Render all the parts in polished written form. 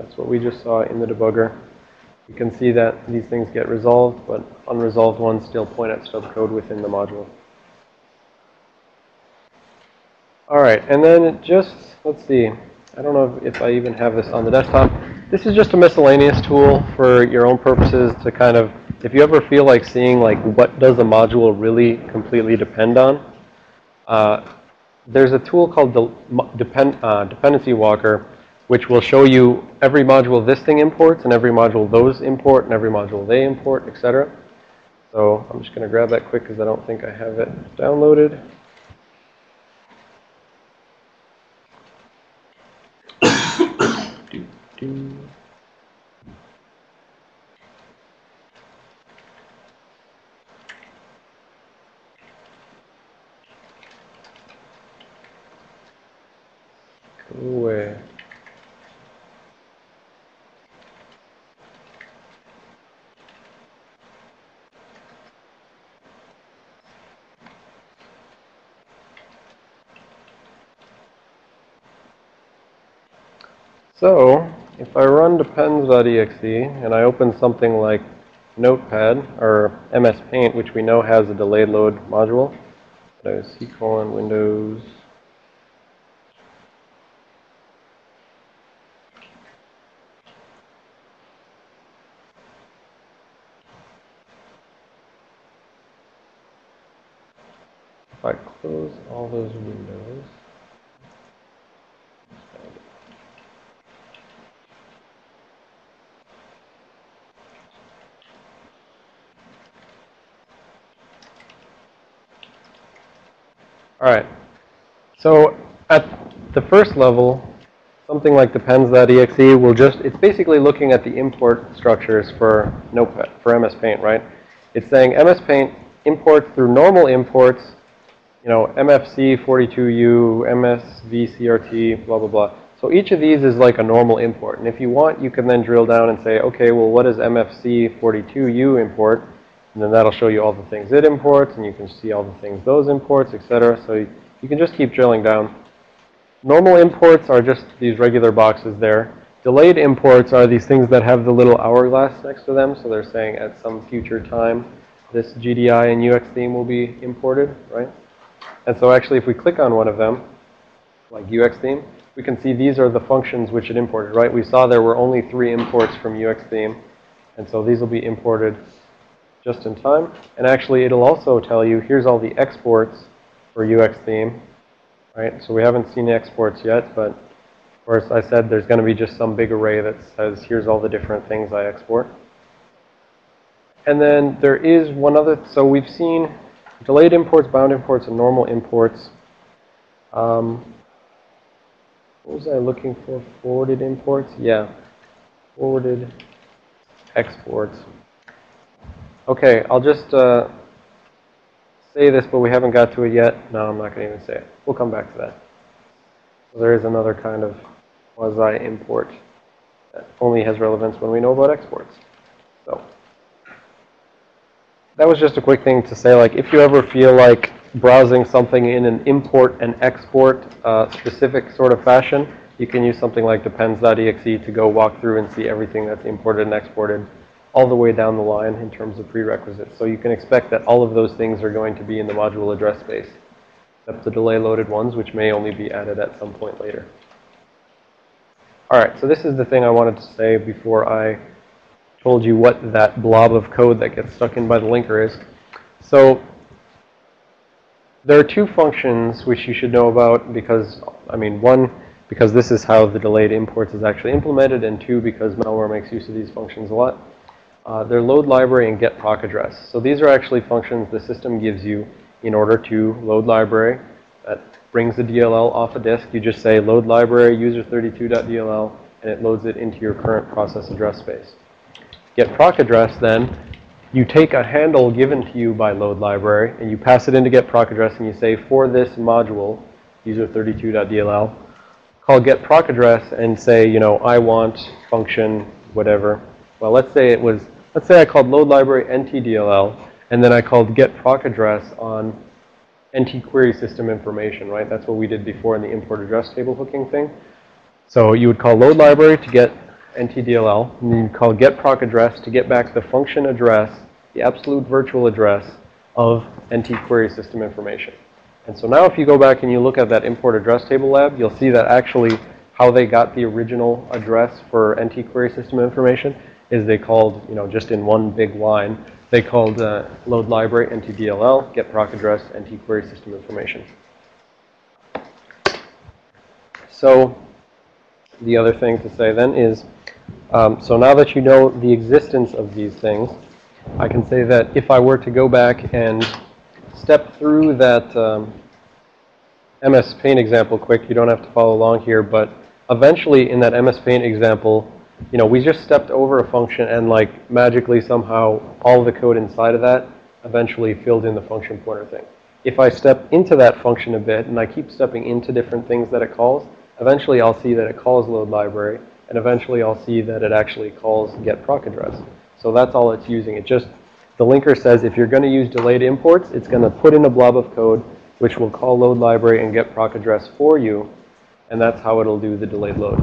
That's what we just saw in the debugger. You can see that these things get resolved, but unresolved ones still point at stub code within the module. All right, and then just, let's see. I don't know if I even have this on the desktop. This is just a miscellaneous tool for your own purposes to kind of, if you ever feel like seeing like what does a module really completely depend on, there's a tool called the Dependency Walker, which will show you every module this thing imports and every module those import and every module they import, etc. So I'm just going to grab that quick because I don't think I have it downloaded. Go away. So, if I run depends.exe and I open something like Notepad or MS Paint, which we know has a delayed load module, so C:\Windows. If I close all those windows, all right. So at the first level, something like depends.exe will just, it's basically looking at the import structures for Notepad, for MS Paint, right? It's saying MS Paint imports through normal imports, you know, MFC42U, MSVCRT, blah, blah, blah. So each of these is like a normal import. And if you want, you can then drill down and say, okay, well, what does MFC42U import? And then that'll show you all the things it imports, and you can see all the things those imports, etc. So you can just keep drilling down. Normal imports are just these regular boxes there. Delayed imports are these things that have the little hourglass next to them. So they're saying at some future time, this GDI and UX theme will be imported, right? And so actually, if we click on one of them, like UX theme, we can see these are the functions which it imported, right? We saw there were only 3 imports from UX theme. And so these will be imported just in time. And actually, it'll also tell you, here's all the exports for UX theme, right? So we haven't seen the exports yet, but of course, I said there's going to be just some big array that says, here's all the different things I export. And then there is one other, so we've seen delayed imports, bound imports, and normal imports. What was I looking for? Forwarded imports? Yeah. Forwarded exports. Okay, I'll just say this, but we haven't got to it yet. No, I'm not going to even say it. We'll come back to that. So there is another kind of quasi-import that only has relevance when we know about exports. So that was just a quick thing to say, like, if you ever feel like browsing something in an import and export specific sort of fashion, you can use something like depends.exe to go walk through and see everything that's imported and exported all the way down the line in terms of prerequisites. So you can expect that all of those things are going to be in the module address space, except the delay loaded ones, which may only be added at some point later. All right, so this is the thing I wanted to say before I told you what that blob of code that gets stuck in by the linker is. So there are 2 functions which you should know about because, I mean, 1, because this is how the delayed imports is actually implemented, and 2, because malware makes use of these functions a lot. They're load library and get proc address. So these are actually functions the system gives you in order to load library. That brings the DLL off a disk. You just say load library user32.dll, and it loads it into your current process address space. Get proc address, then, you take a handle given to you by load library, and you pass it into get proc address, and you say, for this module, user32.dll, call get proc address and say, you know, I want function whatever. Well, let's say I called load library ntdll, and then I called get proc address on NT query system information, right? That's what we did before in the import address table hooking thing. So you would call load library to get NTDLL, and you call get proc address to get back the function address, the absolute virtual address of NT query system information. And so now if you go back and you look at that import address table lab, you'll see that actually how they got the original address for NT query system information is they called, just in one big line, they called load library NTDLL, get proc address NT query system information. So the other thing to say then is, so now that you know the existence of these things, I can say that if I were to go back and step through that MS Paint example quick, you don't have to follow along here, but eventually in that MS Paint example, we just stepped over a function and like magically somehow all the code inside of that eventually filled in the function pointer thing. If I step into that function a bit and I keep stepping into different things that it calls, eventually I'll see that it calls load library, and eventually I'll see that it actually calls get proc address. So that's all it's using. The linker says if you're going to use delayed imports, it's going to put in a blob of code which will call load library and get proc address for you, and that's how it'll do the delayed load.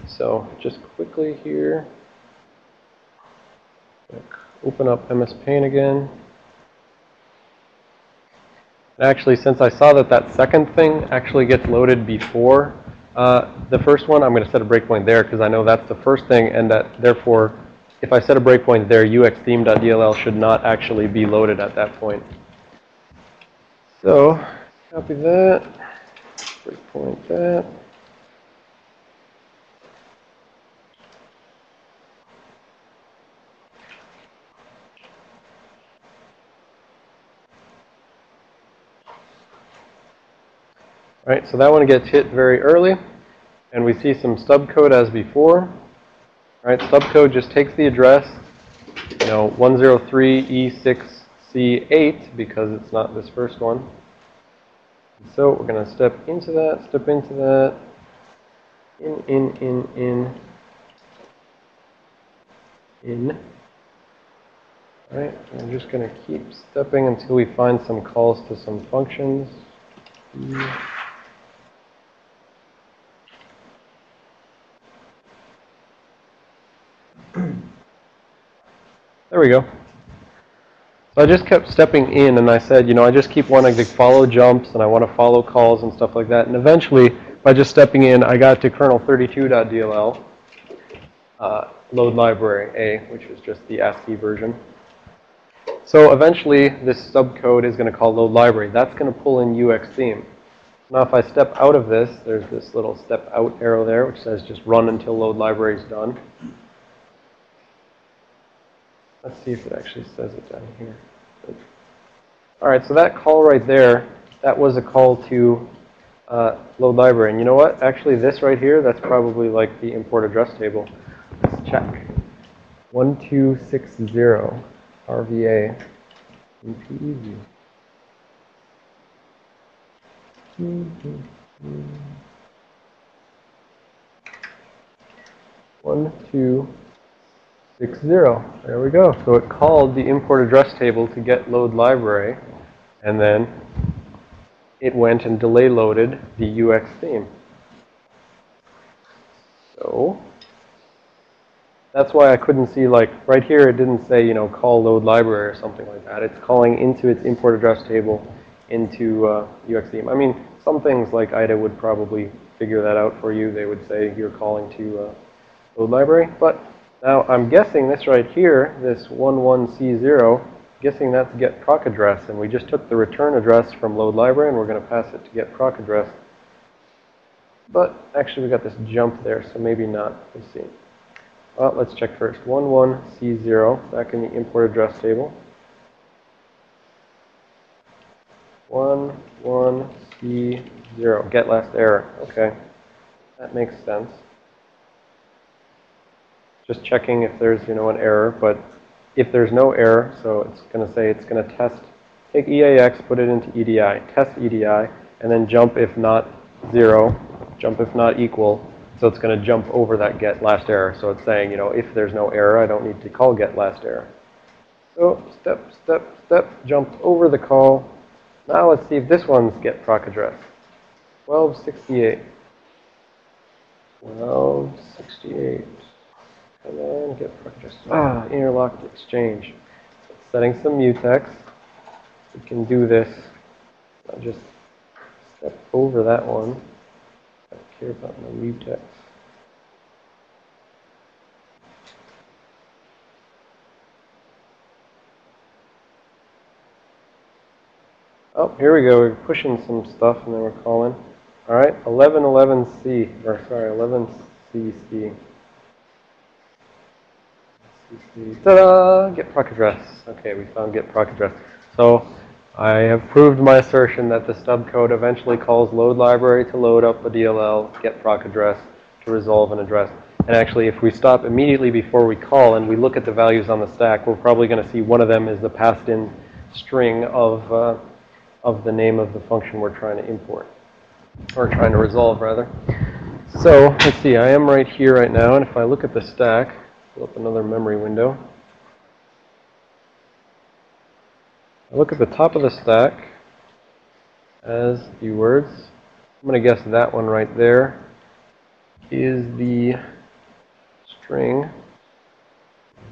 So just quickly here, open up MS Paint again. Actually, since I saw that that second thing actually gets loaded before the first one, I'm going to set a breakpoint there because I know that's the first thing, and that therefore, if I set a breakpoint there, uxtheme.dll should not actually be loaded at that point. So, copy that, breakpoint that. All right, so that one gets hit very early, and we see some stub code as before. All right, stub code just takes the address, 103E6C8, because it's not this first one. So we're going to step into that, in. All right, I'm just going to keep stepping until we find some calls to some functions. There we go. So I just kept stepping in, and I said, I just keep wanting to follow jumps, and I want to follow calls and stuff like that. And eventually, by just stepping in, I got to kernel32.dll, load library A, which is just the ASCII version. So eventually, this stub code is going to call load library. That's going to pull in uxtheme. Now, if I step out of this, there's this little step out arrow there, which says just run until load library is done. Let's see if it actually says it down here. All right, so that call right there, that was a call to load library. And you know what? Actually, this right here, that's probably like the import address table. Let's check. 1260 RVA MPEV. 1260. There we go. So it called the import address table to get load library, and then it went and delay loaded the UX theme. So that's why I couldn't see, like, right here it didn't say, call load library or something like that. It's calling into its import address table into UX theme. I mean, some things like IDA would probably figure that out for you. They would say you're calling to load library. But now I'm guessing this right here, this 11C0, guessing that's get proc address. And we just took the return address from load library, and we're going to pass it to get proc address. But actually, we got this jump there, so maybe not. Let's see. Well, let's check first. 11C0, back in the import address table. 11C0, get last error. Okay, that makes sense. Just checking if there's, an error, but if there's no error, so it's going to say it's going to test, take EAX, put it into EDI, test EDI, and then jump if not 0, jump if not equal. So it's going to jump over that get last error. So it's saying, if there's no error, I don't need to call get last error. So step, step, step, jumped over the call. Now let's see if this one's get proc address. 1268. 1268. And then get proc address. Interlocked exchange. So setting some mutex. We can do this. I'll just step over that one. I don't care about my mutex. Oh, here we go. We're pushing some stuff, and then we're calling. All right, 1111C, or sorry, 11CC. Ta-da! Get proc address. Okay, we found get proc address. So I have proved my assertion that the stub code eventually calls load library to load up a DLL, get proc address to resolve an address. And actually, if we stop immediately before we call and we look at the values on the stack, we're probably going to see one of them is the passed-in string of the name of the function we're trying to import, or trying to resolve, rather. So let's see, I am right here right now, and if I look at the stack, pull up another memory window. I look at the top of the stack as the words. I'm going to guess that one right there is the string,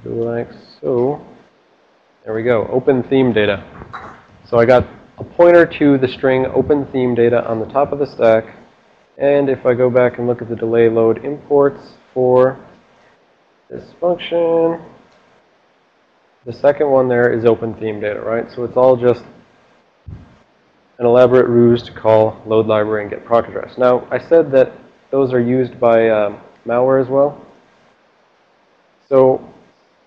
like so. There we go, open theme data. So I got a pointer to the string open theme data on the top of the stack. And if I go back and look at the delay load imports for this function, the second one there is open theme data, right? So it's all just an elaborate ruse to call load library and get proc address. Now, I said that those are used by malware as well. So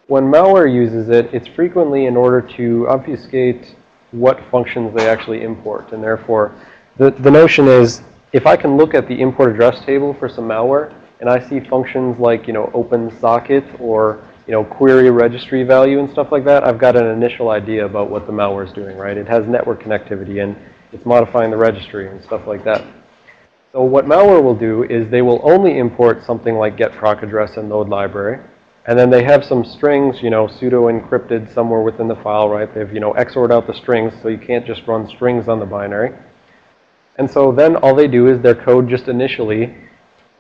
when malware uses it, it's frequently in order to obfuscate what functions they actually import. And therefore, the notion is, if I can look at the import address table for some malware, and I see functions like, open socket or, query registry value and stuff like that, I've got an initial idea about what the malware is doing, right? It has network connectivity and it's modifying the registry and stuff like that. So what malware will do is they will only import something like get proc address and load library. And then they have some strings, pseudo encrypted somewhere within the file, right? They've, XOR'd out the strings, so you can't just run strings on the binary. And so then all they do is their code just initially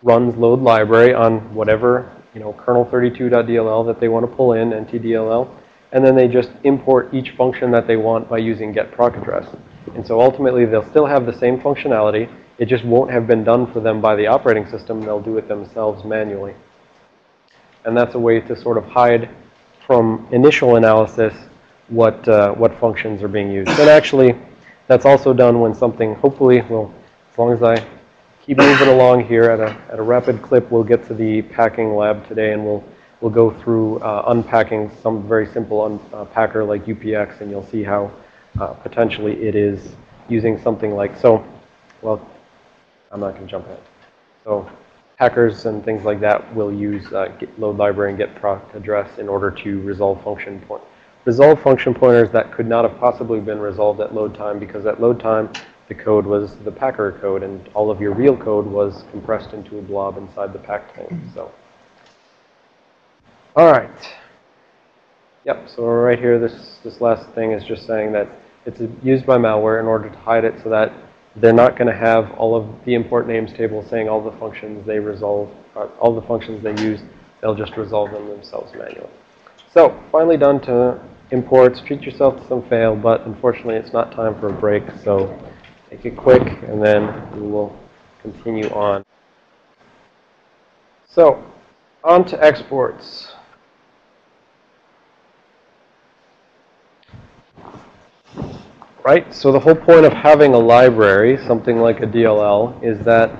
runs load library on whatever, kernel32.dll that they want to pull in, ntdll, and then they just import each function that they want by using get proc address. And so ultimately they'll still have the same functionality. It just won't have been done for them by the operating system. They'll do it themselves manually. And that's a way to sort of hide from initial analysis what functions are being used. And actually, that's also done when something, hopefully, well, as long as I keep moving along here at a rapid clip, we'll get to the packing lab today, and we'll go through unpacking some very simple unpacker like UPX, and you'll see how potentially it is using something like, so, well, I'm not going to jump ahead. So hackers and things like that will use load library and get proc address in order to resolve function pointers that could not have possibly been resolved at load time, because at load time the code was the packer code and all of your real code was compressed into a blob inside the pack thing. So, all right. Yep. So right here, this last thing is just saying that it's used by malware in order to hide it, so that they're not going to have all of the import names table saying all the functions they resolve, all the functions they use. They'll just resolve them themselves manually. So finally done to imports. Treat yourself to some fail, but unfortunately it's not time for a break. So make it quick, and then we will continue on. So on to exports. Right? So the whole point of having a library, something like a DLL, is that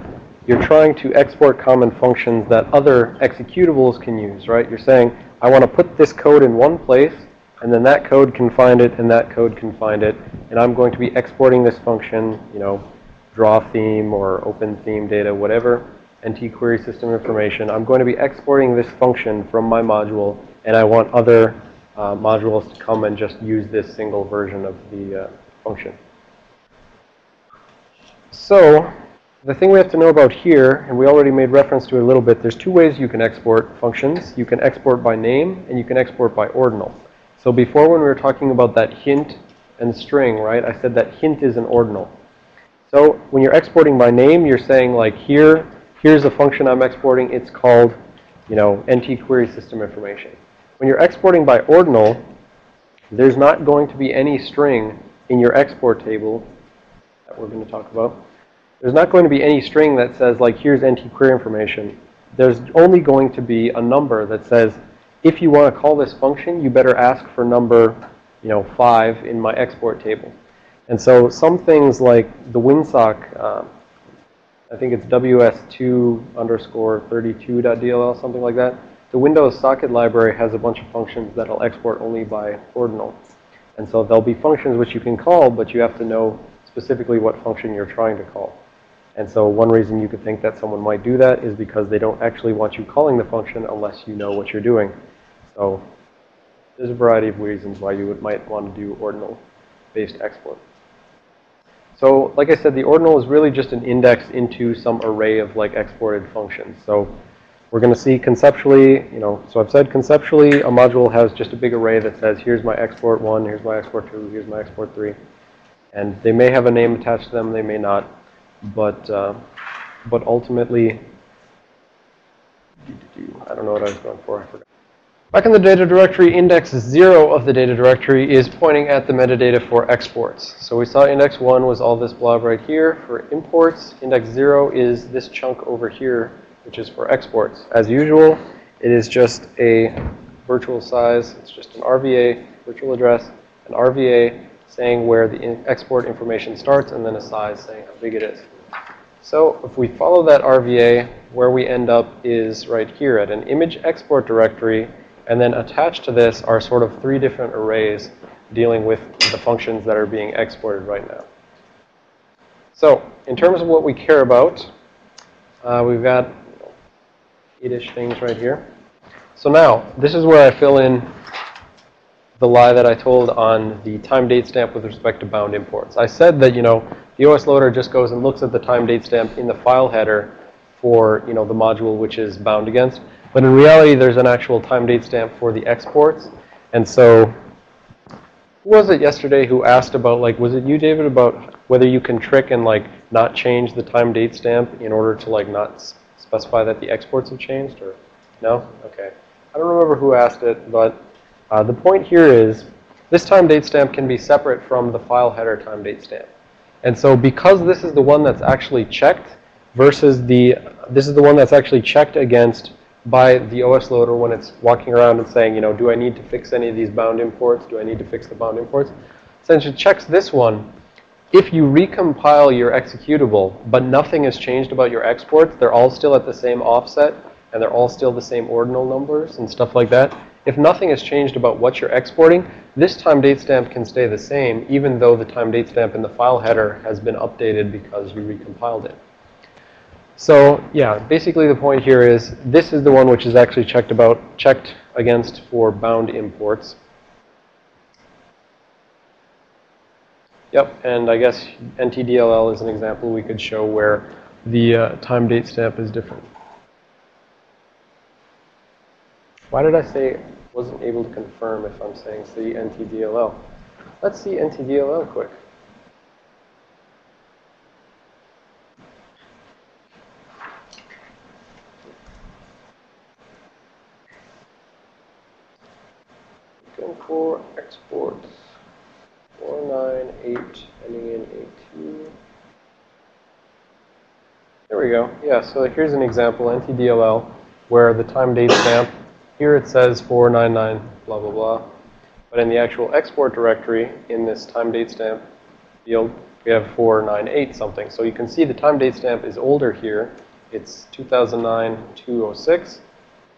you're trying to export common functions that other executables can use, right? You're saying, I want to put this code in one place, and then that code can find it, and that code can find it, and I'm going to be exporting this function, draw theme or open theme data, whatever, NT query system information. I'm going to be exporting this function from my module, and I want other modules to come and just use this single version of the function. So the thing we have to know about here, and we already made reference to it a little bit, there's two ways you can export functions. You can export by name, and you can export by ordinal. So before, when we were talking about that hint and string, right, I said that hint is an ordinal. So when you're exporting by name, you're saying, like, here's a function I'm exporting. It's called you know, NT query system information. When you're exporting by ordinal, there's not going to be any string in your export table that we're going to talk about. There's not going to be any string that says, like, here's NT query information. There's only going to be a number that says, if you want to call this function, you better ask for number, you know, 5 in my export table. And so some things like the WinSock, I think it's ws2_32.dll, something like that. The Windows socket library has a bunch of functions that'll export only by ordinal. And so there'll be functions which you can call, but you have to know specifically what function you're trying to call. And so one reason you could think that someone might do that is because they don't actually want you calling the function unless you know what you're doing. So there's a variety of reasons why you might want to do ordinal-based export. So like I said, the ordinal is really just an index into some array of like exported functions. So we're going to see conceptually, you know, so I've said conceptually a module has just a big array that says here's my export 1, here's my export 2, here's my export 3. And they may have a name attached to them, they may not. But ultimately, I don't know what I was going for, I forgot. Back in the data directory, index 0 of the data directory is pointing at the metadata for exports. So we saw index 1 was all this blob right here for imports. Index 0 is this chunk over here, which is for exports. As usual, it is just a virtual size. It's just an RVA, virtual address, an RVA saying where the export information starts, and then a size saying how big it is. So if we follow that RVA, where we end up is right here at an image export directory. And then attached to this are sort of 3 different arrays dealing with the functions that are being exported right now. So in terms of what we care about, we've got 8-ish things right here. So now, this is where I fill in the lie that I told on the time date stamp with respect to bound imports. I said that, you know, the OS loader just goes and looks at the time date stamp in the file header for, you know, the module which is bound against. But in reality, there's an actual time date stamp for the exports. And so, who was it yesterday who asked about, like, was it you, David, about whether you can trick and, like, not change the time date stamp in order to, like, not specify that the exports have changed? Or no? Okay. I don't remember who asked it, but the point here is this time date stamp can be separate from the file header time date stamp. And so because this is the one that's actually checked versus this is the one that's actually checked against by the OS loader when it's walking around and saying, you know, do I need to fix any of these bound imports? Do I need to fix the bound imports? Since it checks this one, if you recompile your executable, but nothing has changed about your exports, they're all still at the same offset, and they're all still the same ordinal numbers and stuff like that. If nothing has changed about what you're exporting, this time date stamp can stay the same, even though the time date stamp in the file header has been updated because you recompiled it. So yeah, basically the point here is this is the one which is actually checked against for bound imports. Yep, and I guess NTDLL is an example we could show where the time date stamp is different. Why did I say wasn't able to confirm if I'm saying see NTDLL? Let's see NTDLL quick. For exports 498 ending in 82. There we go. Yeah, so here's an example, NTDLL, where the time date stamp, here it says 499 blah blah blah. But in the actual export directory in this time date stamp field, we have 498 something. So you can see the time date stamp is older here. It's 2009-206,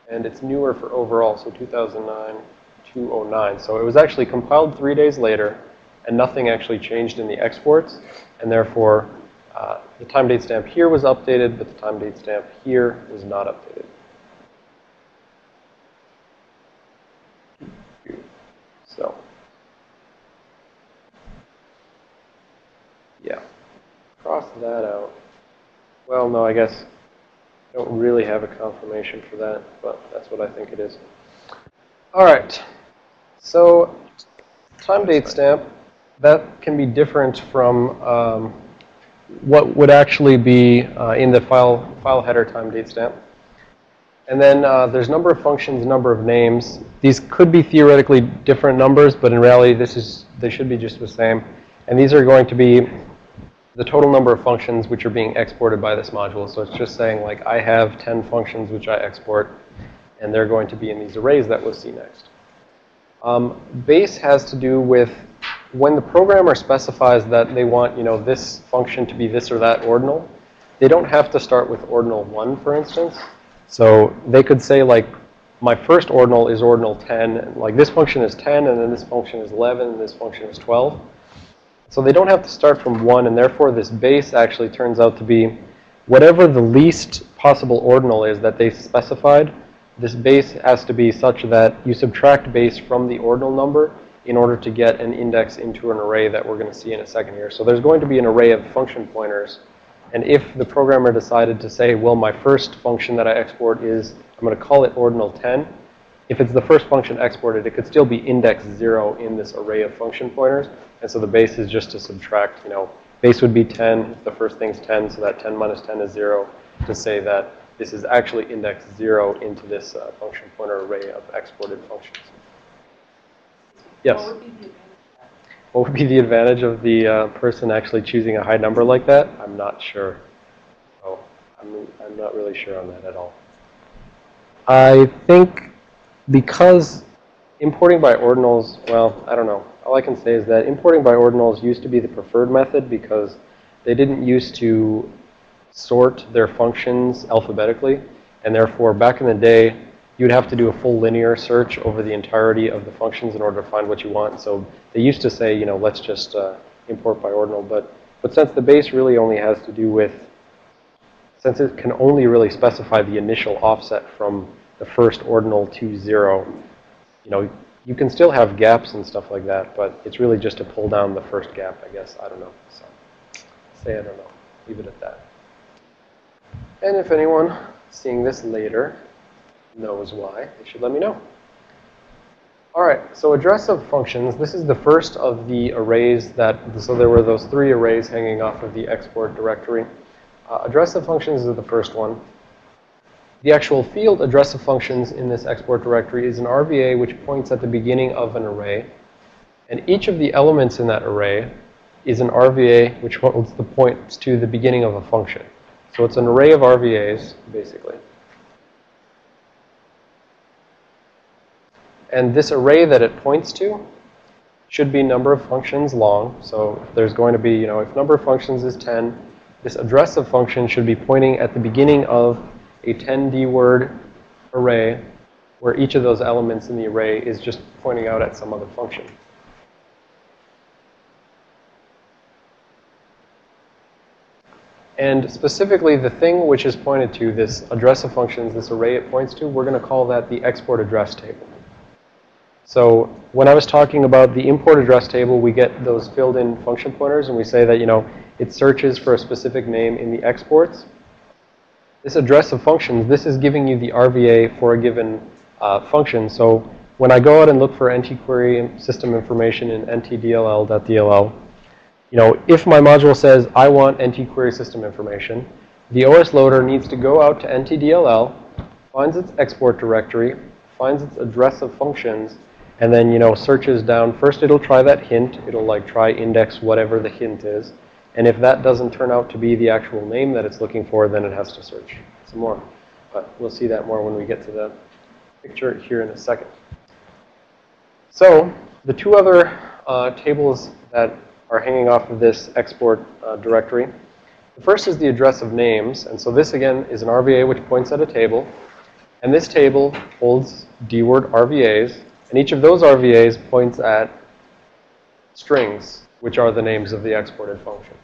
and it's newer for overall, so 2009-209. So it was actually compiled 3 days later, and nothing actually changed in the exports, and therefore the time date stamp here was updated, but the time date stamp here was not updated. So yeah, cross that out. Well, no, I guess I don't really have a confirmation for that, but that's what I think it is. All right. So time date stamp, that can be different from what would actually be in the file header time date stamp. And then there's number of functions, number of names. These could be theoretically different numbers, but in reality, they should be just the same. And these are going to be the total number of functions which are being exported by this module. So it's just saying, like, I have 10 functions which I export, and they're going to be in these arrays that we'll see next. Base has to do with when the programmer specifies that they want, this function to be this or that ordinal. They don't have to start with ordinal 1, for instance. So they could say, like, my first ordinal is ordinal 10. And, like, this function is 10, and then this function is 11, and this function is 12. So they don't have to start from 1, and therefore this base actually turns out to be whatever the least possible ordinal is that they specified. This base has to be such that you subtract base from the ordinal number in order to get an index into an array that we're going to see in a second here. So there's going to be an array of function pointers. And if the programmer decided to say, well, my first function that I export is, I'm going to call it ordinal 10. If it's the first function exported, it could still be index 0 in this array of function pointers. And so the base is just to subtract, base would be 10 if the first thing's 10, so that 10 minus 10 is 0, to say that this is actually index 0 into this function pointer array of exported functions. Yes? What would be the advantage of the person actually choosing a high number like that? I'm not sure. Oh, I'm not really sure on that at all. I think because importing by ordinals, well, I don't know. All I can say is that importing by ordinals used to be the preferred method because they didn't used to sort their functions alphabetically. And therefore, back in the day, you'd have to do a full linear search over the entirety of the functions in order to find what you want. So they used to say, let's just import by ordinal. But since the base really only has to do with, since it can only really specify the initial offset from the first ordinal to 0, you can still have gaps and stuff like that, but it's really just to pull down the first gap, I guess. I don't know. So say I don't know. Leave it at that. And if anyone seeing this later knows why, they should let me know. All right, so address of functions. This is the first of the arrays so there were those 3 arrays hanging off of the export directory. Address of functions is the first one. The actual field address of functions in this export directory is an RVA which points at the beginning of an array. And each of the elements in that array is an RVA which holds the points to the beginning of a function. So it's an array of RVAs, basically. And this array that it points to should be number of functions long. So if there's going to be, if number of functions is 10, this address of function should be pointing at the beginning of a 10D word array where each of those elements in the array is just pointing out at some other function. And specifically, the thing which is pointed to, this address of functions, this array it points to, we're going to call that the export address table. So when I was talking about the import address table, we get those filled in function pointers, and we say that, it searches for a specific name in the exports. This address of functions, this is giving you the RVA for a given function. So when I go out and look for NT-query system information in ntdll.dll, if my module says, I want NT-query system information, the OS loader needs to go out to ntdll, finds its export directory, finds its address of functions, and then, searches down. First, it'll try that hint. It'll, try index whatever the hint is. And if that doesn't turn out to be the actual name that it's looking for, then it has to search some more. But we'll see that more when we get to the picture here in a second. So the 2 other tables that are hanging off of this export directory. The first is the address of names. And so this, again, is an RVA which points at a table. And this table holds D-word RVAs. And each of those RVAs points at strings, which are the names of the exported functions.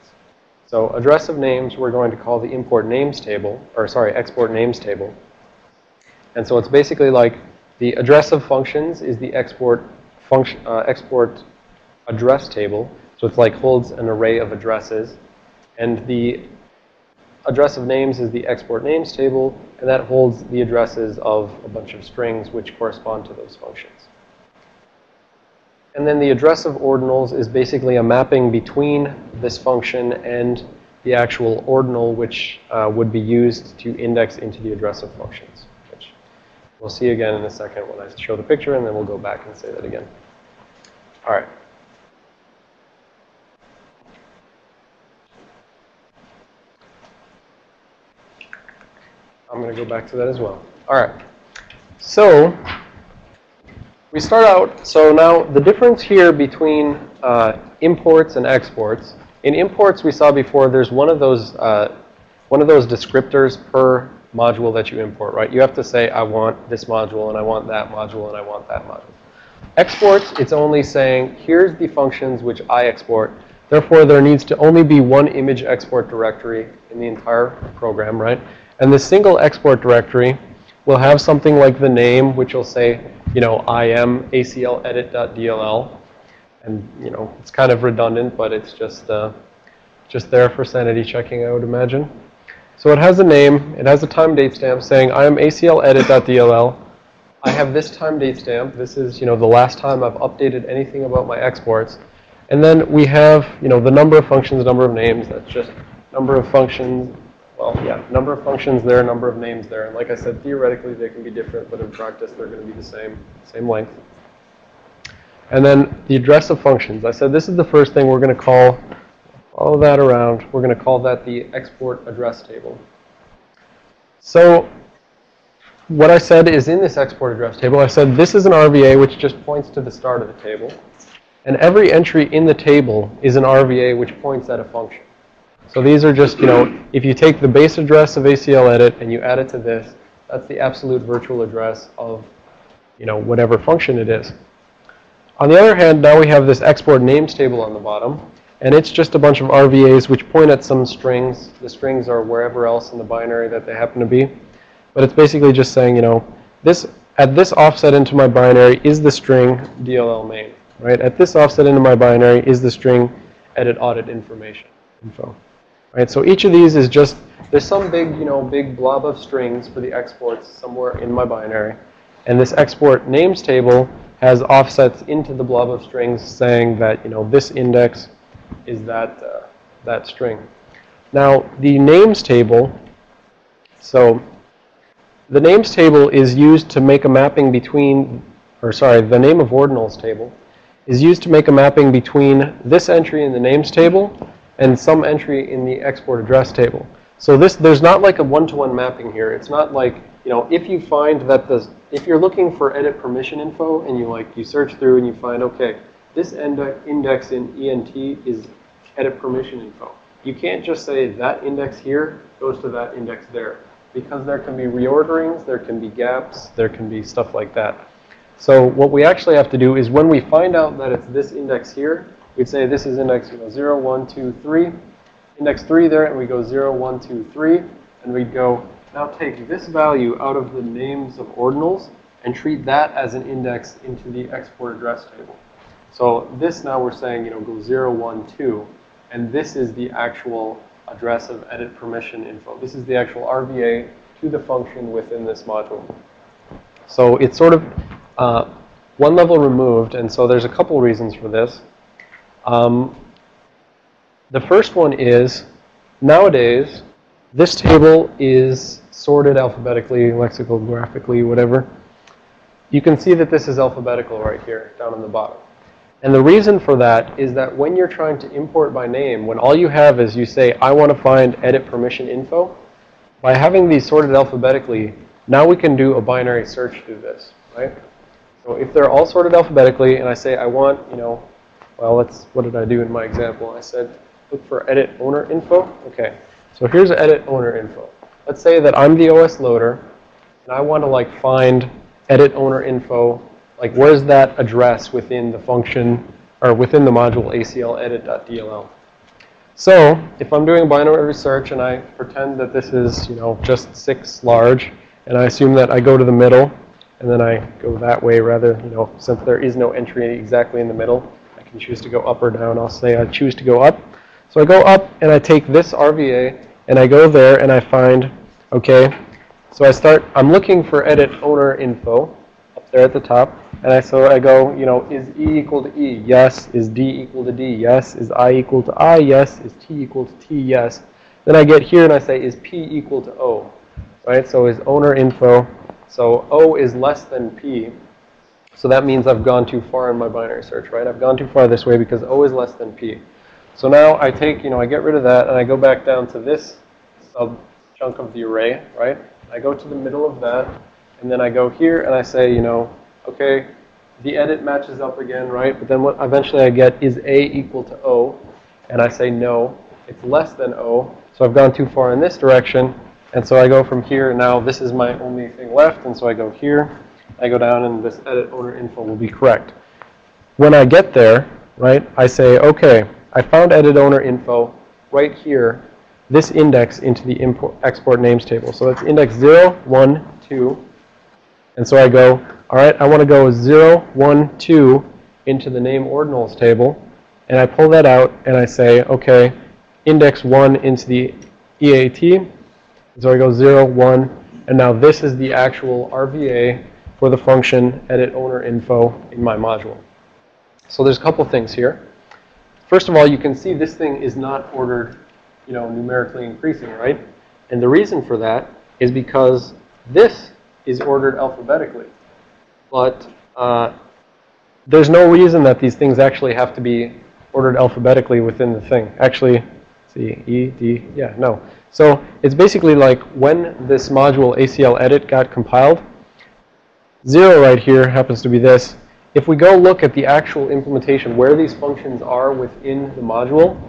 So address of names we're going to call the import names table, export names table. And so it's basically like the address of functions is the export address table. So it's like holds an array of addresses. And the address of names is the export names table, and that holds the addresses of a bunch of strings which correspond to those functions. And then the address of ordinals is basically a mapping between this function and the actual ordinal which would be used to index into the address of functions, which We'll see again in a second when I show the picture, and then we'll go back and say that again. All right. I'm going to go back to that as well. All right. So we start out. So now the difference here between imports and exports. In imports, we saw before, there's one of those descriptors per module that you import, right? You have to say, I want this module, and I want that module, and I want that module. Exports, it's only saying, here's the functions which I export. Therefore, there needs to only be one image export directory in the entire program, right? And the single export directory will have something like the name, which will say, you know, I am ACL edit.dll. And, you know, it's kind of redundant, but it's just there for sanity checking, I would imagine. So it has a name, it has a time date stamp saying, I am ACL edit.dll. I have this time date stamp. This is, you know, the last time I've updated anything about my exports. And then we have, you know, the number of functions, number of names. That's just number of functions. Well, yeah, number of functions there, number of names there. And like I said, theoretically they can be different, but in practice they're going to be the same length. And then the address of functions. I said this is the first thing we're going to call, follow that around, we're going to call that the export address table. So what I said is in this export address table, I said this is an RVA which just points to the start of the table. And every entry in the table is an RVA which points at a function. So these are just, you know, if you take the base address of ACL edit and you add it to this, that's the absolute virtual address of, you know, whatever function it is. On the other hand, now we have this export names table on the bottom, and it's just a bunch of RVAs which point at some strings. The strings are wherever else in the binary that they happen to be. But it's basically just saying, you know, this at this offset into my binary is the string DLL main, right? At this offset into my binary is the string edit audit information info, right? So each of these is just, there's some big, you know, big blob of strings for the exports somewhere in my binary. And this export names table has offsets into the blob of strings saying that, you know, this index is that string. Now, the names table, so the names table is used to make a mapping between, or sorry, the name of ordinals table is used to make a mapping between this entry in the names table and some entry in the export address table. So there's not like a one-to-one mapping here. It's not like, you know, if you find that if you're looking for edit permission info and you search through and you find, okay, this index in ENT is edit permission info. You can't just say that index here goes to that index there, because there can be reorderings, there can be gaps, there can be stuff like that. So what we actually have to do is when we find out that it's this index here, we'd say this is index 0, 1, 2, 3, index 3 there, and we go 0, 1, 2, 3, and we'd go, now take this value out of the names of ordinals and treat that as an index into the export address table. So this now we're saying, you know, go 0, 1, 2, and this is the actual address of edit permission info. This is the actual RVA to the function within this module. So it's sort of one level removed, and so there's a couple reasons for this. The first one is, nowadays, this table is sorted alphabetically, lexicographically, whatever. You can see that this is alphabetical right here, down on the bottom. And the reason for that is that when you're trying to import by name, when all you have is you say, I want to find edit permission info, by having these sorted alphabetically, now we can do a binary search through this, right? So if they're all sorted alphabetically, and I say I want, you know, well, what did I do in my example? I said, look for edit owner info. Okay, so here's edit owner info. Let's say that I'm the OS loader, and I want to find edit owner info. Like, where's that address within the function, or within the module ACL edit.dll? So if I'm doing a binary search and I pretend that this is, you know, just 6 large, and I assume that I go to the middle, and then I go that way rather, you know, since there is no entry exactly in the middle, I can choose to go up or down. I'll say I choose to go up. So I go up and I take this RVA and I go there and I find, okay, so I'm looking for edit owner info up there at the top. And so I go, you know, is E equal to E? Yes. Is D equal to D? Yes. Is I equal to I? Yes. Is T equal to T? Yes. Then I get here and I say, is P equal to O? Right? So is owner info So O is less than P. So that means I've gone too far in my binary search, right? I've gone too far this way because O is less than P. So now I take, I get rid of that, and I go back down to this sub chunk of the array, right? I go to the middle of that, and then I go here, and I say, okay, the edit matches up again, right? But then what eventually I get is A equal to O, and I say no, it's less than O. So I've gone too far in this direction, and so I go from here. Now this is my only thing left, and so I go here. I go down, and this edit owner info will be correct. When I get there, right, I say, okay, I found edit owner info right here, this index into the export names table. So that's index 0, 1, 2. And so I go, all right, I want to go 0, 1, 2 into the name ordinals table. And I pull that out, and I say, okay, index 1 into the EAT. So I go 0, 1, and now this is the actual RVA for the function edit owner info in my module. So there's a couple things here. First of all, you can see this thing is not ordered, numerically increasing, right? And the reason for that is because this is ordered alphabetically. But there's no reason that these things actually have to be ordered alphabetically within the thing. Actually, see, E, D, yeah, no. So it's basically like when this module ACL edit got compiled, 0 right here happens to be this. If we go look at the actual implementation where these functions are within the module,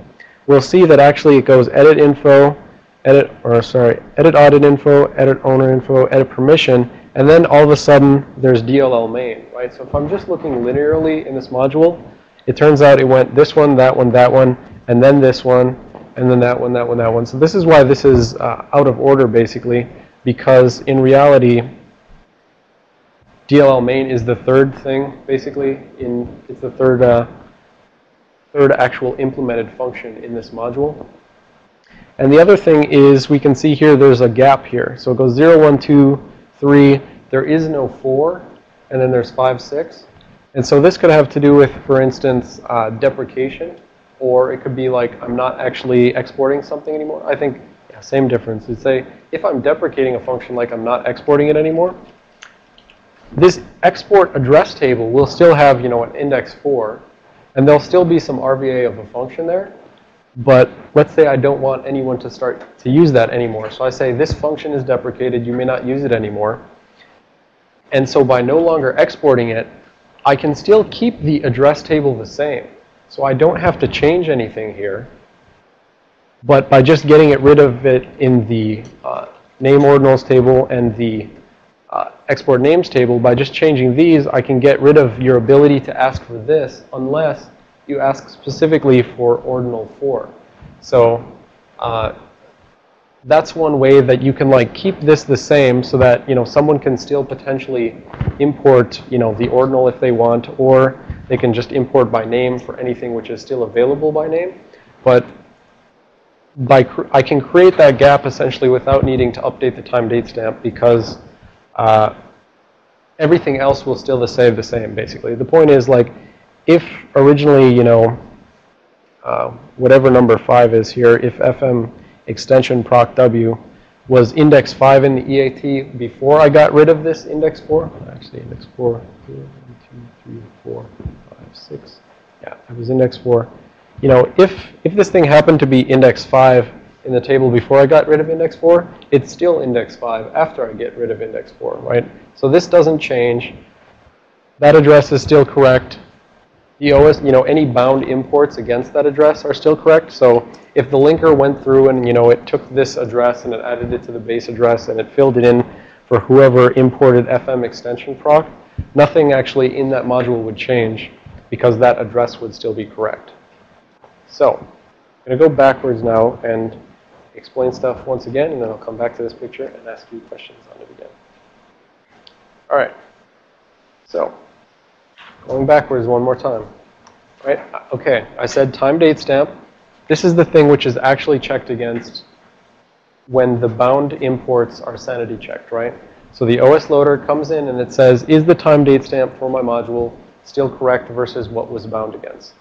we'll see that actually it goes edit info, edit audit info, edit owner info, edit permission, and then all of a sudden there's DLL main, right? So if I'm just looking linearly in this module, it turns out it went this one, and then this one, and then that one, that one, that one. So this is why this is out of order, basically, because in reality, DLL main is the third thing, basically. It's the third actual implemented function in this module. And the other thing is we can see here there's a gap here. So it goes 0, 1, 2, 3. There is no 4. And then there's 5, 6. And so this could have to do with, for instance, deprecation. Or it could be like I'm not actually exporting something anymore. I think, yeah, same difference. You'd say if I'm deprecating a function like I'm not exporting it anymore, this export address table will still have, an index 4. And there'll still be some RVA of a function there. But let's say I don't want anyone to start to use that anymore. So I say this function is deprecated. You may not use it anymore. And so by no longer exporting it, I can still keep the address table the same. So I don't have to change anything here. But by just getting rid of it in the name ordinals table and the export names table, by just changing these, I can get rid of your ability to ask for this unless you ask specifically for ordinal 4. So that's one way that you can keep this the same so that someone can still potentially import the ordinal if they want, or they can just import by name for anything which is still available by name. But I can create that gap essentially without needing to update the time date stamp because everything else will still stay the same, basically. The point is, if originally, whatever number 5 is here, if FM extension proc W was index 5 in the EAT before I got rid of this index 4, actually index 4, 1, 2, 3, 4, 5, 6, yeah, it was index 4. If this thing happened to be index 5 in the table before I got rid of index 4, it's still index 5 after I get rid of index 4, right? So this doesn't change. That address is still correct. The OS, any bound imports against that address are still correct. So if the linker went through and, it took this address and it added it to the base address and it filled it in for whoever imported FM extension proc, nothing actually in that module would change because that address would still be correct. So I'm going to go backwards now and explain stuff once again, and then I'll come back to this picture and ask you questions on it again. All right. So going backwards one more time. Right? Okay, I said time date stamp. This is the thing which is actually checked against when the bound imports are sanity checked, right? So the OS loader comes in and it says, is the time date stamp for my module still correct versus what was bound against?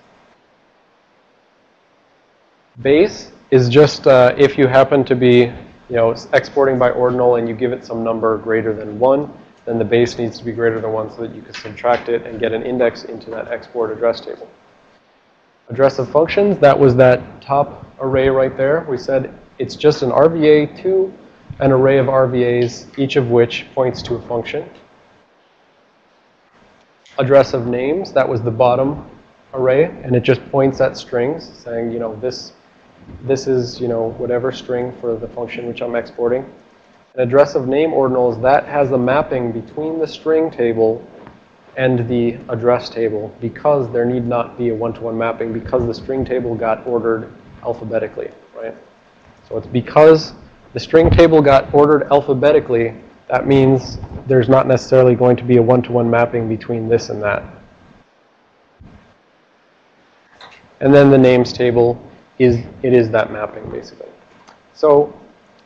Base is just if you happen to be, exporting by ordinal and you give it some number greater than 1, then the base needs to be greater than 1 so that you can subtract it and get an index into that export address table. Address of functions, that was that top array right there. We said it's just an RVA to an array of RVAs, each of which points to a function. Address of names, that was the bottom array, and it just points at strings, saying, you know, this is, you know, whatever string for the function which I'm exporting. An address of name ordinals, that has a mapping between the string table and the address table, because there need not be a one-to-one mapping, because the string table got ordered alphabetically, right? So it's because the string table got ordered alphabetically, that means there's not necessarily going to be a one-to-one mapping between this and that. And then the names table is that mapping, basically. So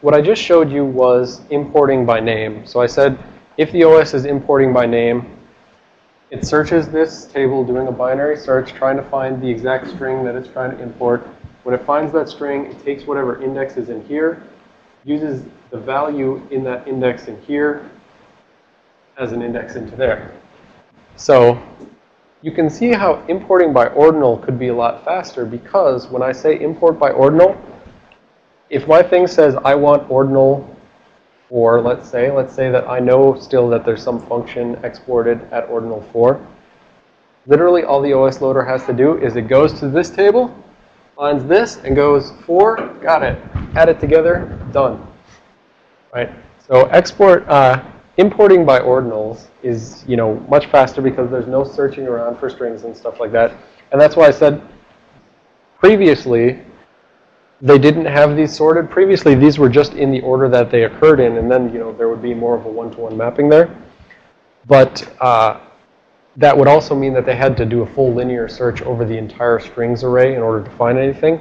what I just showed you was importing by name. So I said if the OS is importing by name, it searches this table doing a binary search, trying to find the exact string that it's trying to import. When it finds that string, it takes whatever index is in here, uses the value in that index in here as an index into there. So you can see how importing by ordinal could be a lot faster, because when I say import by ordinal, if my thing says I want ordinal, or let's say that I know still that there's some function exported at ordinal 4, literally all the OS loader has to do is it goes to this table, finds this, and goes 4, got it, add it together, done. Right? So importing by ordinals is, you know, much faster because there's no searching around for strings and stuff like that. And that's why I said previously they didn't have these sorted. Previously, these were just in the order that they occurred in, and then, you know, there would be more of a one-to-one mapping there. But that would also mean that they had to do a full linear search over the entire strings array in order to find anything.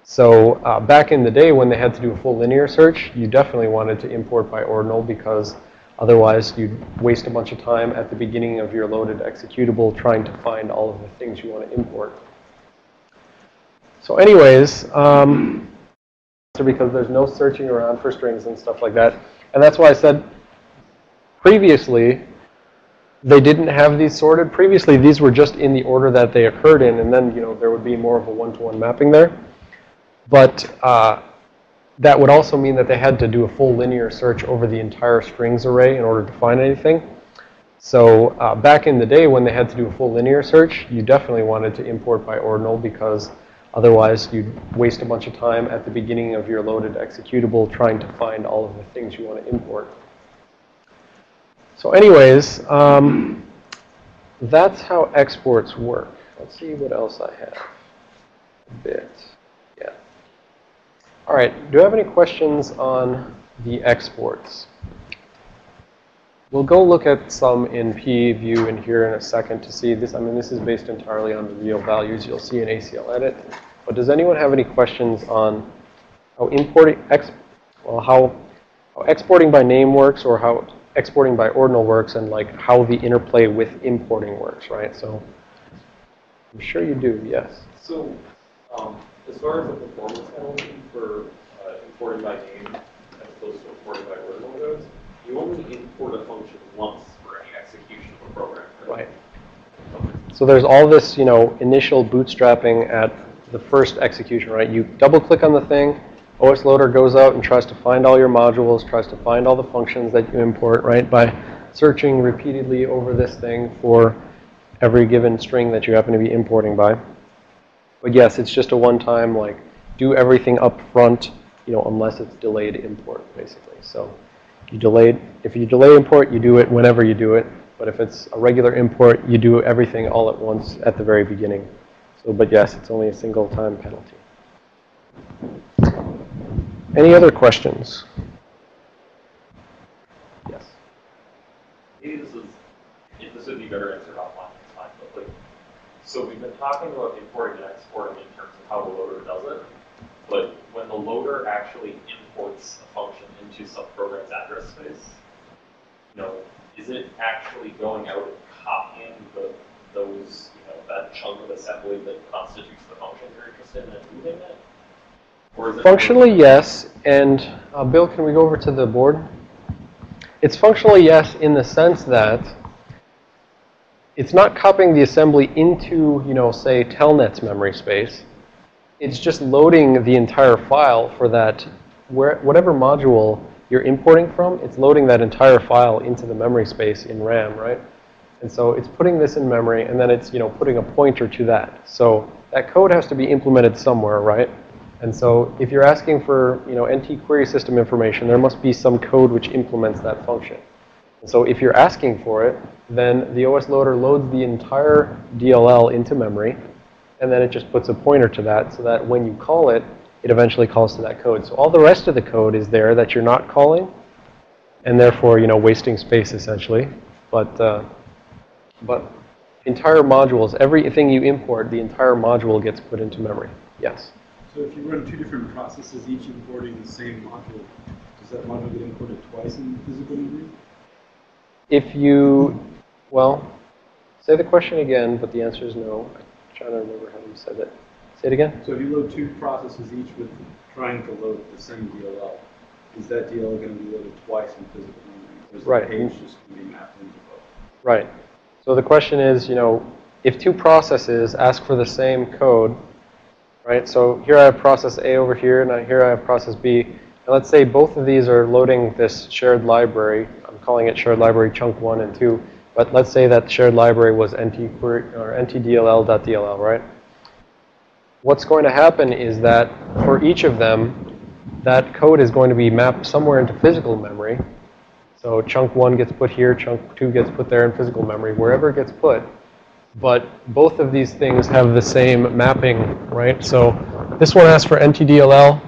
So back in the day when they had to do a full linear search, you definitely wanted to import by ordinal, because otherwise you'd waste a bunch of time at the beginning of your loaded executable trying to find all of the things you want to import. So anyways, because there's no searching around for strings and stuff like that. And that's why I said previously they didn't have these sorted. Previously, these were just in the order that they occurred in, and then, you know, there would be more of a one-to-one mapping there. But that would also mean that they had to do a full linear search over the entire strings array in order to find anything. So back in the day when they had to do a full linear search, you definitely wanted to import by ordinal, because otherwise you'd waste a bunch of time at the beginning of your loaded executable trying to find all of the things you want to import. So anyways, that's how exports work. Let's see what else I have. A bit. Yeah. All right. Do I have any questions on the exports? We'll go look at some in PEview in here in a second to see this. I mean, this is based entirely on the real values you'll see in ACL edit. But does anyone have any questions on how how exporting by name works, or how exporting by ordinal works, and like how the interplay with importing works, right? So I'm sure you do, yes. So as far as the performance penalty for importing by name as opposed to importing by ordinal goes, you only import a function once for any execution of a program, right? Right. So there's all this, you know, initial bootstrapping at the first execution, right? You double click on the thing, OS Loader goes out and tries to find all your modules, tries to find all the functions that you import, right? By searching repeatedly over this thing for every given string that you happen to be importing by. But yes, it's just a one-time, like, do everything up front, you know, unless it's delayed import, basically. So if you delay import, you do it whenever you do it. But if it's a regular import, you do everything all at once at the very beginning. So, but yes, it's only a single time penalty. Any other questions? Yes. Maybe this would be better answered offline, it's fine. But like, so we've been talking about importing and exporting in terms of how the loader does it. But when the loader actually imports a function into some program's address space, you know, is it actually going out and copying those, you know, that chunk of assembly that constitutes the function you're interested in and moving it? Or is it Functionally, yes. And Bill, can we go over to the board? It's functionally yes in the sense that it's not copying the assembly into, say, telnet's memory space. It's just loading the entire file for that, whatever module you're importing from, it's loading that entire file into the memory space in RAM, right? And so it's putting this in memory, and then it's, putting a pointer to that. So that code has to be implemented somewhere, right? And so if you're asking for, NT query system information, there must be some code which implements that function. And so if you're asking for it, then the OS loader loads the entire DLL into memory, and then it just puts a pointer to that so that when you call it, it eventually calls to that code. So all the rest of the code is there that you're not calling, and therefore, wasting space essentially. But entire modules, everything you import, the entire module gets put into memory. Yes? So if you run two different processes, each importing the same module, does that module get imported twice in physical memory? If you, well, say the question again, but the answer is no. I'm trying to remember how you said it. Say it again. So if you load two processes, each with trying to load the same DLL, is that DLL going to be loaded twice in physical memory? Or is the page just going to be mapped into both? Right. So the question is, if two processes ask for the same code, right? So here I have process A over here, and here I have process B. And let's say both of these are loading this shared library. I'm calling it shared library chunk 1 and 2. But let's say that shared library was ntdll.dll, right? What's going to happen is that for each of them, that code is going to be mapped somewhere into physical memory. So chunk 1 gets put here, chunk 2 gets put there in physical memory, wherever it gets put. But both of these things have the same mapping, right? So this one asks for ntdll,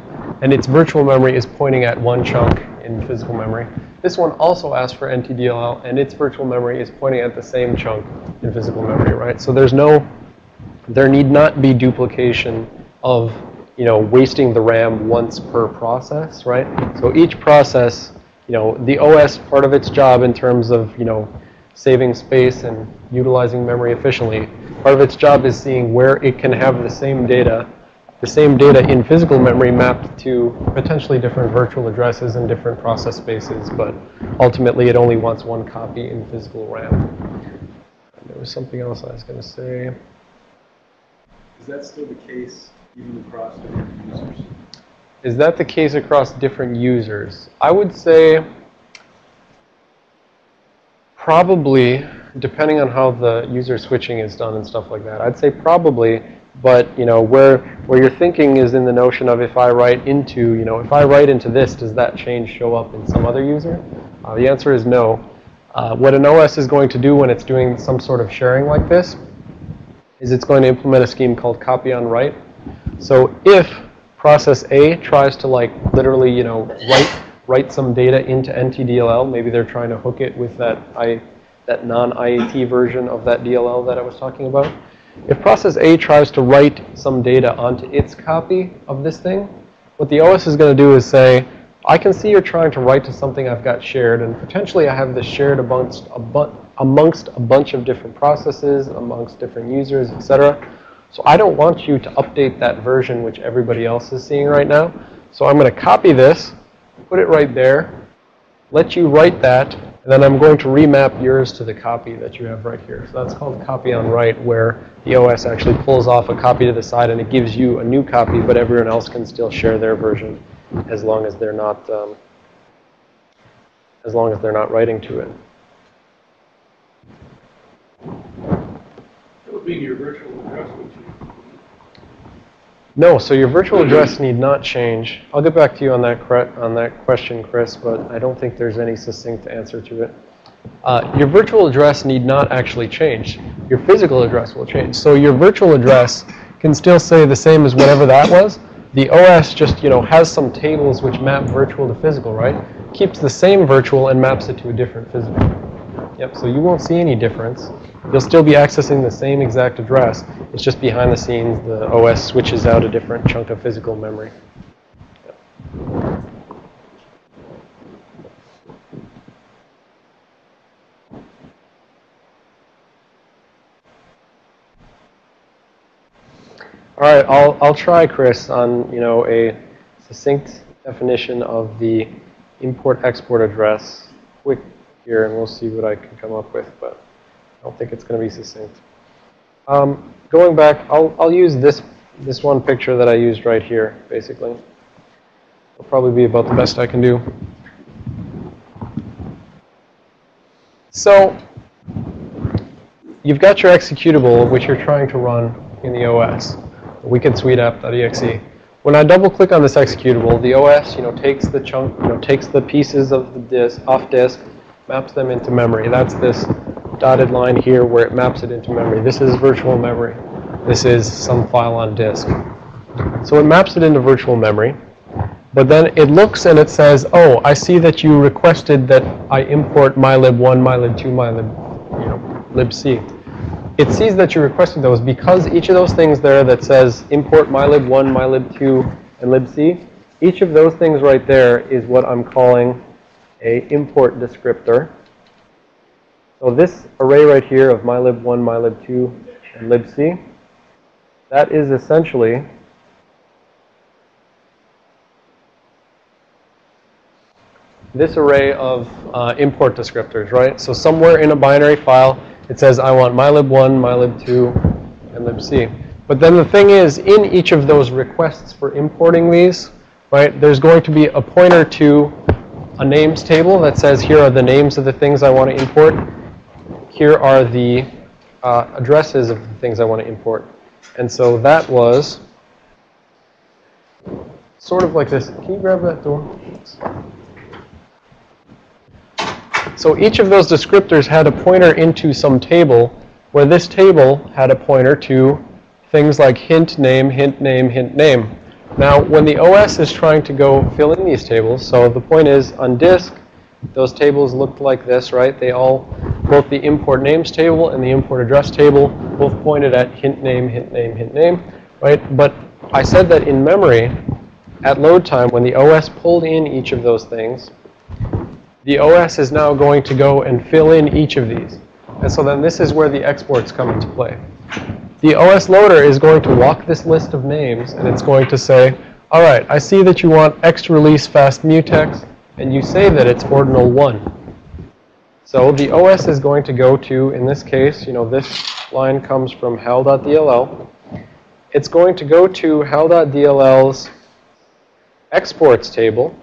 and its virtual memory is pointing at one chunk in physical memory. This one also asks for ntdll, and its virtual memory is pointing at the same chunk in physical memory, right? So there need not be duplication of, wasting the RAM once per process, right? So each process, the OS, part of its job in terms of, saving space and utilizing memory efficiently, part of its job is seeing where it can have the same data in physical memory mapped to potentially different virtual addresses and different process spaces, but ultimately it only wants one copy in physical RAM. And there was something else I was going to say. Is that still the case even across different users? Is that the case across different users? I would say probably, depending on how the user switching is done and stuff like that. I'd say probably, but where you're thinking is in the notion of if I write into, if I write into this, does that change show up in some other user? The answer is no. What an OS is going to do when it's doing some sort of sharing like this is it's going to implement a scheme called copy on write. So if process A tries to literally, write some data into ntdll, maybe they're trying to hook it with that non-IAT version of that DLL that I was talking about. If process A tries to write some data onto its copy of this thing, what the OS is going to do is say, I can see you're trying to write to something I've got shared, and potentially I have this shared amongst a bunch of different processes, amongst different users, etc. So I don't want you to update that version which everybody else is seeing right now. So I'm going to copy this, put it right there, let you write that, and then I'm going to remap yours to the copy that you have right here. So that's called copy on write, where the OS actually pulls off a copy to the side and it gives you a new copy, but everyone else can still share their version as long as they're not writing to it. That would be your virtual address, would you? No, so your virtual address need not change. I'll get back to you on that question, Chris, but I don't think there's any succinct answer to it. Your virtual address need not actually change. Your physical address will change. So your virtual address can still say the same as whatever that was. The OS just, has some tables which map virtual to physical, right? Keeps the same virtual and maps it to a different physical. Yep, so you won't see any difference. You'll still be accessing the same exact address. It's just behind the scenes, the OS switches out a different chunk of physical memory. Yep. All right, I'll try, Chris, on a succinct definition of the import-export address quick here, and we'll see what I can come up with, but I don't think it's going to be succinct. Going back, I'll use this one picture that I used right here, basically. It'll probably be about the best I can do. So you've got your executable, which you're trying to run in the OS, wicked sweet app.exe. When I double-click on this executable, the OS, takes the chunk, takes the pieces of the disk off disk, maps them into memory. That's this dotted line here where it maps it into memory. This is virtual memory. This is some file on disk. So it maps it into virtual memory. But then it looks and it says, oh, I see that you requested that I import mylib1, mylib2, libc. It sees that you requested those because each of those things there that says import mylib1, mylib2, and libc, each of those things right there is what I'm calling a import descriptor. So this array right here of mylib1, mylib2, and libc, that is essentially this array of import descriptors, right? So somewhere in a binary file, it says I want mylib1, mylib2, and libc. But then the thing is, in each of those requests for importing these, right, there's going to be a pointer to a names table that says here are the names of the things I want to import. Here are the addresses of the things I want to import. And so that was sort of like this. Can you grab that door? So each of those descriptors had a pointer into some table, where this table had a pointer to things like hint name, hint name, hint name. Now, when the OS is trying to go fill in these tables, so the point is on disk, those tables looked like this, right? They all, both the import names table and the import address table, both pointed at hint name, hint name, hint name, right? But I said that in memory, at load time, when the OS pulled in each of those things, the OS is now going to go and fill in each of these. And so then this is where the exports come into play. The OS loader is going to walk this list of names, and it's going to say, all right, I see that you want X release fast mutex, and you say that it's ordinal 1. So the OS is going to go to, in this case, this line comes from hal.dll. It's going to go to hal.dll's exports table.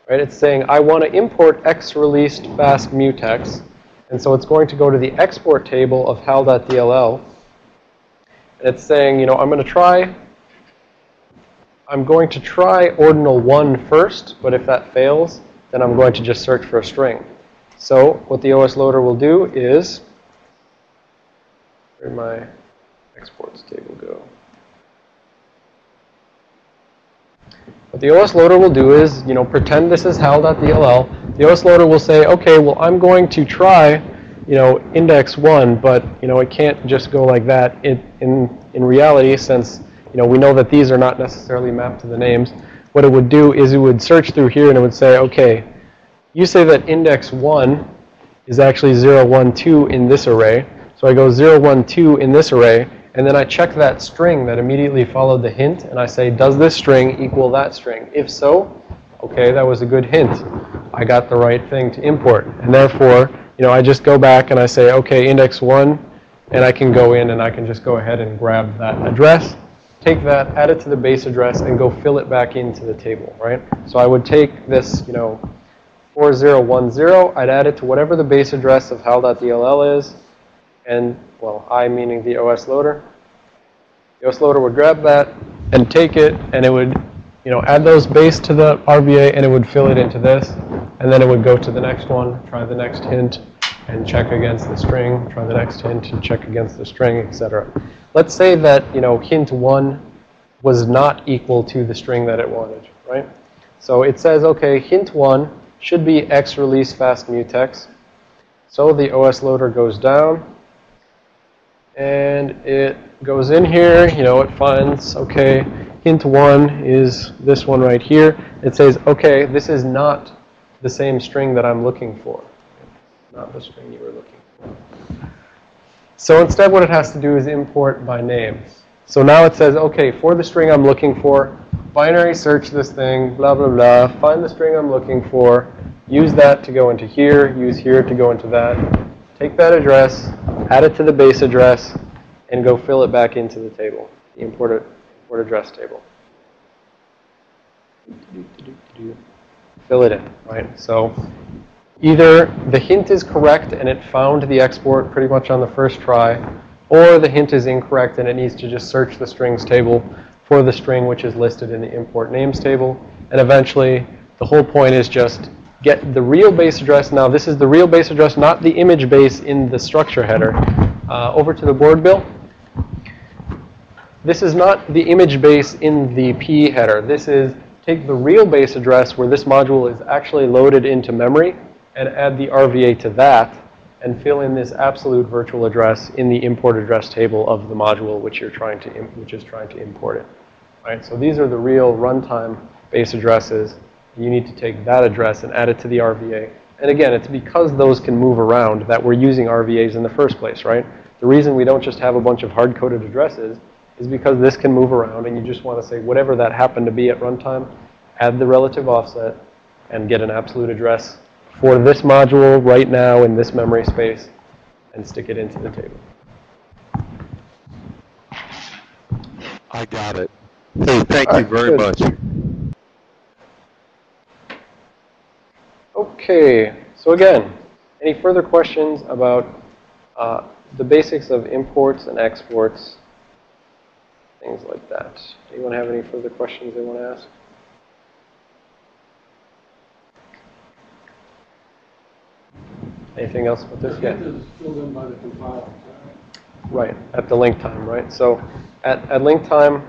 Right? It's saying, I want to import X released fast mutex. And so it's going to go to the export table of hal.dll. And it's saying, I'm going to try ordinal 1 first, but if that fails, then I'm going to just search for a string. So what the OS loader will do is, where did my exports table go? What the OS loader will do is, pretend this is hal.dll. The OS loader will say, okay, well, I'm going to try, index 1, but, it can't just go like that. In reality, since, we know that these are not necessarily mapped to the names, what it would do is it would search through here and it would say, okay, you say that index 1 is actually 0, 1, 2 in this array. So I go 0, 1, 2 in this array. And then I check that string that immediately followed the hint, and I say, does this string equal that string? If so, okay, that was a good hint. I got the right thing to import. And therefore, I just go back and I say, okay, index 1, and I can go in and I can just go ahead and grab that address, take that, add it to the base address, and go fill it back into the table, right? So I would take this, 4010, I'd add it to whatever the base address of hal.dll is, and, well, I meaning the OS loader. The OS loader would grab that and take it, and it would, add those base to the RVA, and it would fill it into this. And then it would go to the next one, try the next hint, and check against the string, try the next hint, and check against the string, etc. Let's say that, hint 1 was not equal to the string that it wanted, right? So it says, okay, hint 1 should be X release fast mutex. So the OS loader goes down. And it goes in here, it finds, okay, hint 1 is this one right here. It says, okay, this is not the same string that I'm looking for. Not the string you were looking for. So instead what it has to do is import by name. So now it says, okay, for the string I'm looking for, binary search this thing, blah, blah, blah, find the string I'm looking for, use that to go into here, use here to go into that. Take that address, add it to the base address, and go fill it back into the table, the import address table. Fill it in, right? So either the hint is correct and it found the export pretty much on the first try, or the hint is incorrect and it needs to just search the strings table for the string which is listed in the import names table. And eventually, the whole point is just get the real base address. Now, this is the real base address, not the image base in the structure header. Over to the board, Bill. This is not the image base in the P header. This is take the real base address where this module is actually loaded into memory and add the RVA to that and fill in this absolute virtual address in the import address table of the module which is trying to import it. Right? So these are the real runtime base addresses. You need to take that address and add it to the RVA. And again, it's because those can move around that we're using RVAs in the first place, right? The reason we don't just have a bunch of hard-coded addresses is because this can move around and you just want to say whatever that happened to be at runtime, add the relative offset, and get an absolute address for this module right now in this memory space and stick it into the table. I got it. Hey, thank you very much. Okay, so again, any further questions about the basics of imports and exports, things like that? Anyone have any further questions they want to ask? Anything else with this? The hint is filled in by the compiler. Right, at the link time, right? So at link time,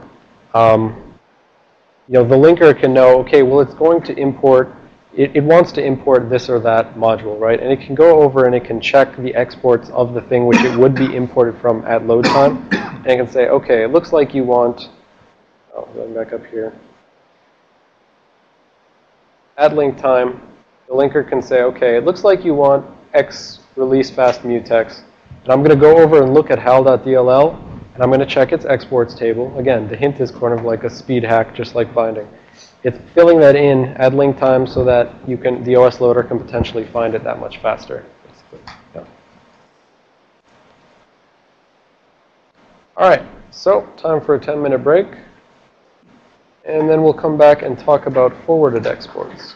you know, the linker can know, okay, well, it's going to import, it wants to import this or that module, right? And it can go over and it can check the exports of the thing which it would be imported from at load time. And it can say, okay, it looks like you want, oh, going back up here. At link time, the linker can say, okay, it looks like you want X release fast mutex. And I'm going to go over and look at hal.dll, and I'm going to check its exports table. Again, the hint is kind of like a speed hack, just like binding. It's filling that in at link time so that you can, the OS loader can potentially find it that much faster. Basically. Yeah. All right, so time for a 10-minute break. And then we'll come back and talk about forwarded exports.